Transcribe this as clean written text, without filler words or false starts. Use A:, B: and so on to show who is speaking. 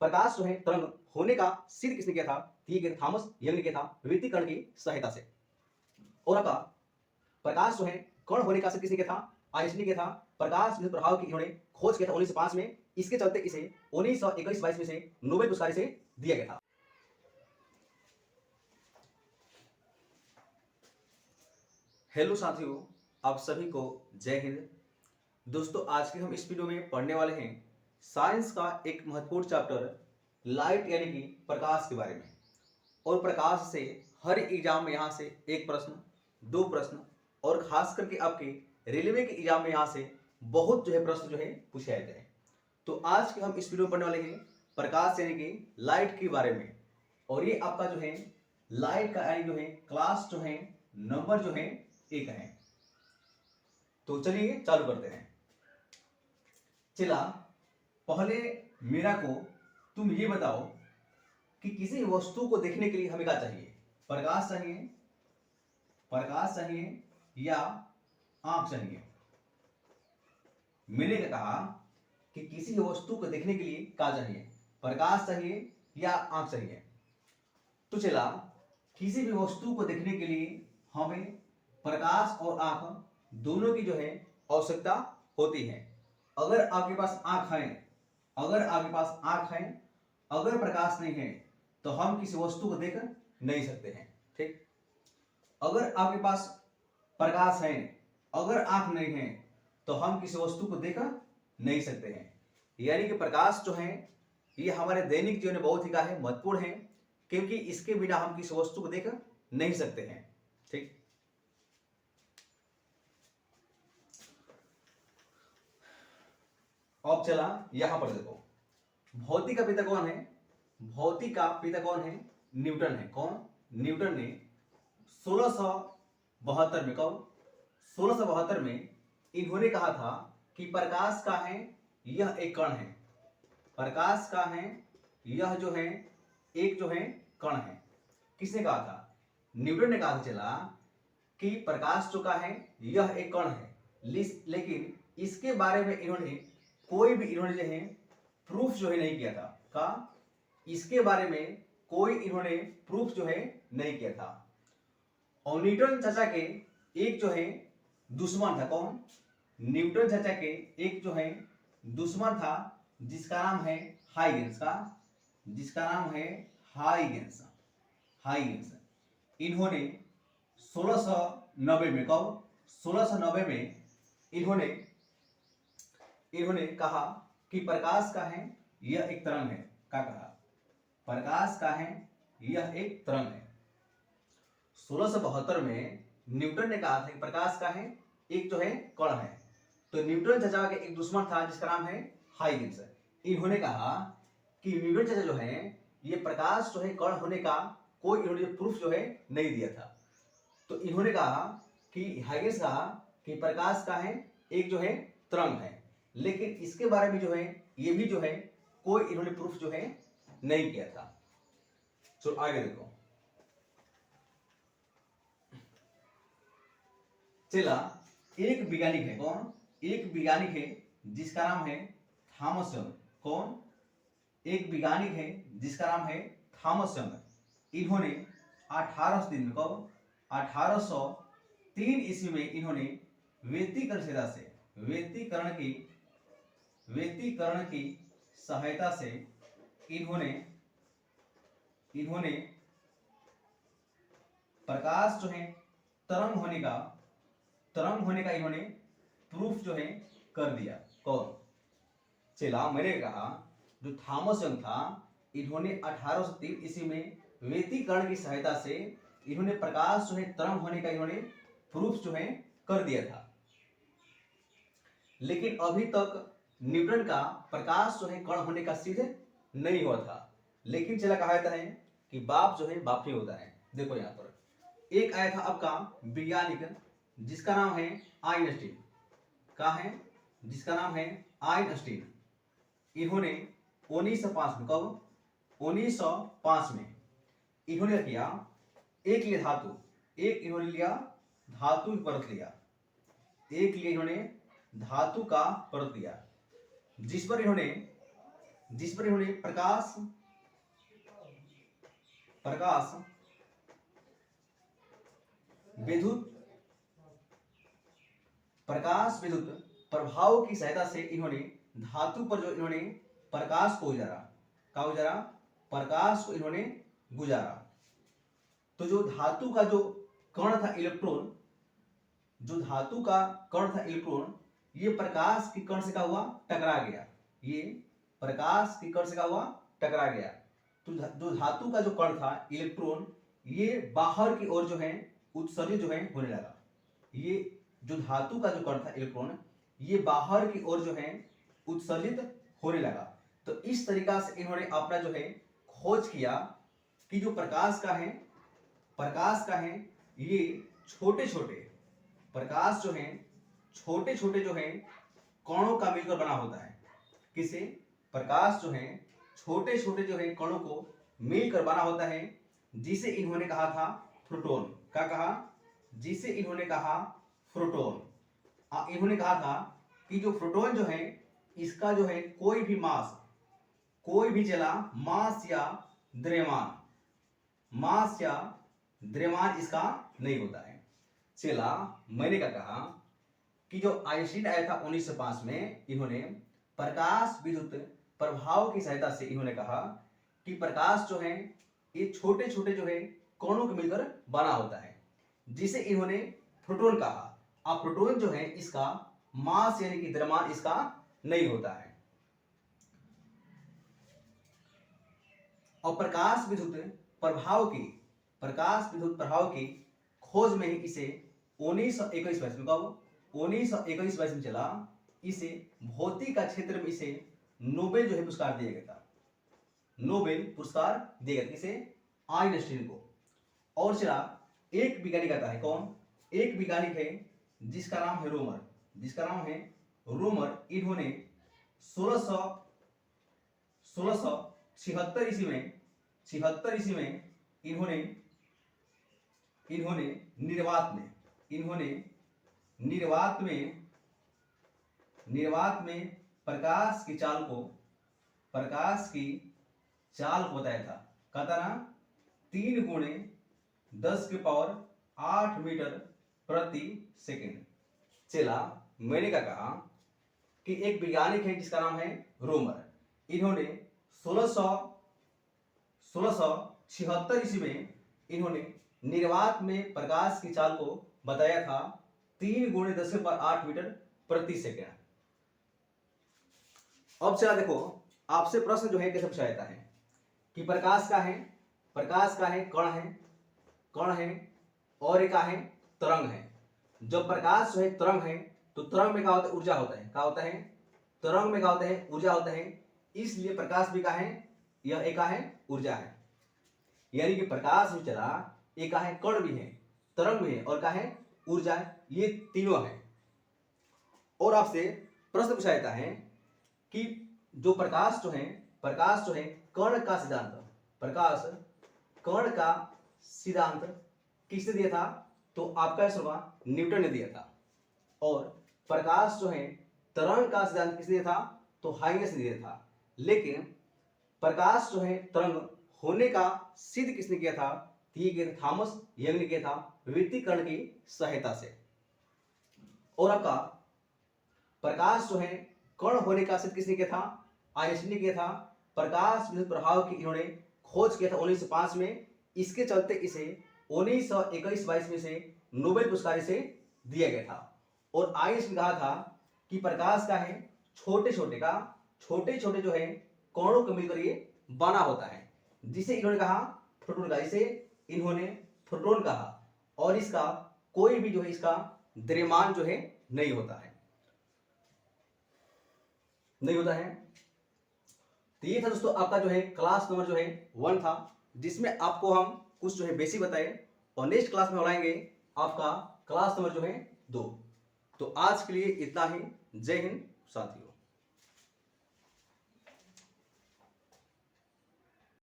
A: प्रकाश जो है तरंग होने का सिद्ध किसने किया था? दिए गए थॉमस यंग ने किया था विवर्तीकरण की सहायता से। और आपका प्रकाश जो है कण होने का सिद्ध किसने किया था? आइंस्टीन ने किया था। प्रकाश विद्युत प्रभाव की इन्होंने खोज किया था 1905 में। इसके चलते इसे 1921-22 में से नोबेल पुरस्कार इसे दिया गया था। हेलो साथियों, आप सभी को जय हिंद। दोस्तों, आज के हम इस वीडियो में पढ़ने वाले हैं साइंस का एक महत्वपूर्ण चैप्टर लाइट यानी कि प्रकाश के बारे में। और प्रकाश से हर एग्जाम में यहाँ से एक प्रश्न, दो प्रश्न और खास करके आपके रेलवे के एग्जाम में यहाँ से बहुत जो है प्रश्न जो है पूछे जाते हैं। तो आज के हम इस वीडियो में पढ़ने वाले हैं प्रकाश यानी कि लाइट के बारे में। और ये आपका जो है लाइट का यानी जो है क्लास जो है नंबर जो है एक है। तो चलिए चालू करते हैं। चला पहले मेरा को तुम ये बताओ कि किसी वस्तु को देखने के लिए हमें क्या चाहिए? प्रकाश चाहिए, प्रकाश चाहिए या आंख चाहिए? मैंने कहा कि किसी वस्तु को देखने के लिए क्या चाहिए? प्रकाश चाहिए या आंख चाहिए? तो चला किसी भी वस्तु को देखने के लिए हमें प्रकाश और आंख दोनों की जो है आवश्यकता होती है। अगर आपके पास आंख है, अगर आपके पास आंख है, अगर प्रकाश नहीं है तो हम किसी वस्तु को देख नहीं सकते हैं। ठीक, अगर आपके पास प्रकाश है, अगर आंख नहीं है तो हम किसी वस्तु को देख नहीं सकते हैं। यानी कि प्रकाश जो है ये हमारे दैनिक जीवन में बहुत ही क्या है महत्वपूर्ण है, क्योंकि इसके बिना हम किसी वस्तु को देख नहीं सकते हैं। ठीक, अब चला यहां पर देखो, भौतिक का पिता कौन है? भौतिक का पिता कौन है? न्यूटन है। कौन? न्यूटन ने 1672 में, कब? 1672 में इन्होंने कहा था कि प्रकाश का है यह एक कण है। प्रकाश का है यह जो है एक जो है कण है। किसने कहा था? न्यूटन ने कहा था चला कि प्रकाश जो का है यह एक कण है, लेकिन इसके बारे में इन्होंने कोई भी इन्होंने जो है प्रूफ जो है नहीं किया था। का इसके बारे में कोई इन्होंने प्रूफ जो है नहीं किया था। और न्यूटन चाचा के एक जो है दुश्मन था। कौन? न्यूटन चाचा के एक जो है दुश्मन था जिसका नाम है हाइगेंस। का जिसका नाम है हाइगेंस। हाइगेंस इन्होंने 1690 में, कब? 1690 में इन्होंने कहा कि प्रकाश का है यह एक तरंग है। क्या कहा? प्रकाश का है यह एक तरंग है। 1672 में न्यूटन ने कहा था कि प्रकाश का है एक जो है कण है। तो न्यूटन चाचा के एक दुश्मन था जिसका नाम है हाइगेंस। इन्होंने कहा कि न्यूटन चाचा जो है ये प्रकाश जो है कण होने का कोई इन्होंने प्रूफ जो है नहीं दिया था। तो इन्होंने कहा कि हाइगेंस कहा कि प्रकाश का है एक जो है तरंग है, लेकिन इसके बारे में जो है ये भी जो है कोई इन्होंने प्रूफ जो है नहीं किया था। तो आगे देखो, चला एक वैज्ञानिक है। कौन? एक वैज्ञानिक है जिसका नाम है थॉमस यंग। कौन? एक वैज्ञानिक है जिसका नाम है थॉमस यंग। इन्होंने 1803 में, कब? 1803 ईस्वी में इन्होंने व्यतिकरण की सहायता से इन्होंने प्रकाश जो है तरंग होने का इन्होंने प्रूफ जो है कर दिया। कौन? चला मैंने कहा जो थॉमस यंग था इन्होंने 1803 ईस्वी में व्यतिकरण की सहायता से इन्होंने प्रकाश जो है तरंग होने का इन्होंने प्रूफ जो है कर दिया था। लेकिन अभी तक न्यूटन का प्रकाश जो है कण होने का सिद्ध नहीं हुआ था। लेकिन चला कहा जाता है कि बाप जो है बाप ही होता है। देखो यहां पर एक आया था आपका वैज्ञानिक जिसका नाम है आइंस्टीन। का है? जिसका नाम है आइंस्टीन। इन्होंने 1905 में, कब? 1905 में इन्होंने किया एक लिया धातु, एक इन्होंने लिया धातु परत लिया, एक लिया इन्होंने धातु का परत लिया, जिस पर इन्होंने जिस पर इन्होंने प्रकाश विद्युत प्रभाव की सहायता से इन्होंने धातु पर जो इन्होंने प्रकाश को गुजारा, प्रकाश को इन्होंने गुजारा। तो जो धातु का जो कण था इलेक्ट्रॉन, ये प्रकाश के कण से क्या हुआ, टकरा गया। ये प्रकाश के कण से क्या हुआ, टकरा गया। तो जो धातु का जो कण था इलेक्ट्रॉन, ये बाहर की ओर जो है उत्सर्जित जो है होने लगा। ये जो धातु का जो कण था इलेक्ट्रॉन, ये बाहर की ओर जो है उत्सर्जित होने लगा। तो इस तरीका से इन्होंने अपना जो है खोज किया कि जो प्रकाश का है ये छोटे छोटे प्रकाश जो है छोटे छोटे जो है कणों का मिलकर बना होता है। किसे? प्रकाश जो है छोटे छोटे जो है कणों को मिलकर बना होता है, जिसे इन्होंने कहा था प्रोटॉन। क्या कहा? जिसे इन्होंने कहा प्रोटॉन। इन्होंने कहा था कि जो प्रोटॉन जो है इसका जो है कोई भी चला मास या द्रव्यमान इसका नहीं होता है। चला, मैंने क्या कहा कि जो आइंस्टीन आया था 1905 में, इन्होंने प्रकाश विद्युत प्रभाव की सहायता से इन्होंने कहा कि प्रकाश जो है ये छोटे छोटे जो है कणों के मिलकर बना होता है, जिसे इन्होंने प्रोटॉन कहा। अब प्रोटॉन जो है इसका मास यानी कि द्रव्यमान इसका नहीं होता है। और प्रकाश विद्युत प्रभाव की खोज में ही इसे 1921 में चला। इसे भौतिक का क्षेत्र में इसे नोबेल जो है पुरस्कार दिया गया था। नोबेल पुरस्कार दिया गया किसे? आइंस्टीन को। और चला एक वैज्ञानिक आता है। कौन? एक वैज्ञानिक है जिसका नाम है रोमर। इन्होंने 1676 ईस्वी में इन्होंने निर्वात में प्रकाश की चाल को बताया था। कहता ना 3 × 10⁸ मीटर प्रति सेकेंड। चला, मैंने क्या कहा कि एक वैज्ञानिक है जिसका नाम है रोमर। इन्होंने 1676 ईस्वी में इन्होंने निर्वात में प्रकाश की चाल को बताया था 3 × 10⁸ मीटर प्रति सेकेंड। अब चला देखो, आपसे प्रश्न जो है कैसे पूछा जाता है कि प्रकाश का है कण है और एक है तरंग है। जब प्रकाश जो है तरंग है तो तरंग में क्या होता है? ऊर्जा होता है। क्या होता है? तरंग में क्या होता है? ऊर्जा होता है। इसलिए प्रकाश भी क्या है? यह एक है ऊर्जा है। यानी कि प्रकाश भी चला, एक है कण भी है, तरंग भी है और क्या है? ऊर्जा है। ये तीनों है। और आपसे प्रश्न पूछा जाता है कि जो प्रकाश जो है कण का सिद्धांत किसने दिया था? तो आपका होगा न्यूटन ने दिया था। और प्रकाश जो है तरंग का सिद्धांत किसने दिया था? तो हाइगेंस ने दिया था। लेकिन प्रकाश जो है तरंग होने का सिद्ध किसने किया था? थॉमस यंग ने किया था विवर्तीकरण की सहायता से। और आपका प्रकाश जो है कण होने का सिद्ध किसने किया था? आइंस्टीन ने किया था। प्रकाश विद्युत प्रभाव की इन्होंने खोज किया था 1905 में। इसके चलते इसे 1921-22 में से नोबेल पुरस्कार इसे दिया गया था। और आइंस्टीन कहा था कि प्रकाश का है छोटे छोटे जो है कणों को मिलकर ये बना होता है, जिसे इन्होंने कहा प्रोटॉन का। इसे इन्होंने प्रोटॉन कहा। और इसका कोई भी जो है इसका द्रव्यमान जो है नहीं होता है। तो ये था दोस्तों आपका जो है क्लास नंबर जो है 1 था, जिसमें आपको हम कुछ जो है बेसिक बताए। और नेक्स्ट क्लास में बनाएंगे आपका क्लास नंबर जो है 2। तो आज के लिए इतना ही। जय हिंद साथियों।